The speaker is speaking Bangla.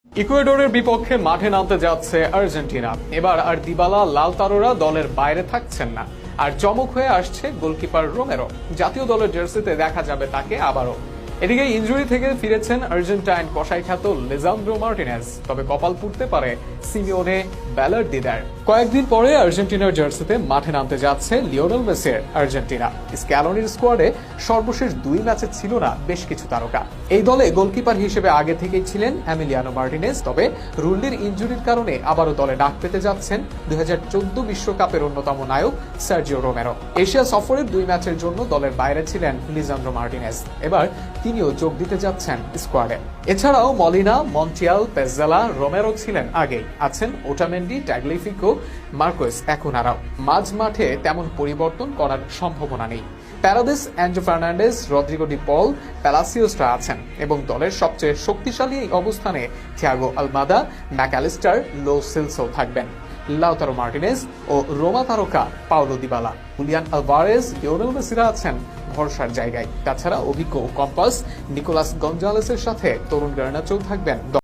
ইকুয়েডরের বিপক্ষে মাঠে নামতে যাচ্ছে আর্জেন্টিনা। এবার আর দিবালা লাউতারোরা দলের বাইরে থাকছেন না, আর চমক হয়ে আসছে গোলকিপার রোমেরো। জাতীয় দলের জার্সিতে দেখা যাবে তাকে আবারও। এদিকে ইনজুরি থেকে ফিরেছেন আর্জেন্টাইন কসাই খ্যাত লিসান্দ্রো মার্টিনেজ। তবে কপাল পুড়তে পারে সিমিওনে ব্যালার্দিদের। কয়েকদিন পরে আর্জেন্টিনার জার্সিতে মাঠে নামতে যাচ্ছে লিওনেল মেসির আর্জেন্টিনা। স্ক্যালোনির স্কোয়াডে সর্বশেষ 2 ম্যাচে ছিল না বেশ কিছু তারকা। এই দলে গোলকিপার হিসেবে আগে থেকেই ছিলেন এমিলিয়ানো মার্টিনেজ। তবে রুল্লির ইনজুরির কারণে আবারও দলে ডাক পেতে যাচ্ছেন 2014 বিশ্বকাপের অন্যতম নায়ক সার্জিও রোমেরো। এশিয়া সফরের 2 ম্যাচের জন্য দলের বাইরে ছিলেন লিসান্দ্রো মার্টিনেজ। এবার তিনিও যোগ দিতে যাচ্ছেন স্কোয়াডে। এছাড়াও মলিনা, মন্টিয়াল, পেজ্জালা, রোমেরো ছিলেন আগেই। আছেন ওটামেন্ডি, ট্যাগলিফিকো, মার্কোয়েস একুনারাও। মাঝ মাঠে তেমন পরিবর্তন করার সম্ভাবনা নেই। Paredes, Enzo Fernandez, Rodrigo De Paul, প্যালাসিওসরা আছেন এবং দলের সবচেয়ে শক্তিশালী এই অবস্থানে Thiago Almada, Mac Allister, Lo Celso থাকবেন। লাউতারো মার্টিনেজ ও রোমা তারকা Paulo Dybala, Julian Alvarez, Lionel মেসিরা আছেন ভরসার জায়গায়। তাছাড়া অভিজ্ঞ কম্পাস নিকোলাস গঞ্জালেসের সাথে তরুণ গার্নাচোও থাকবেন।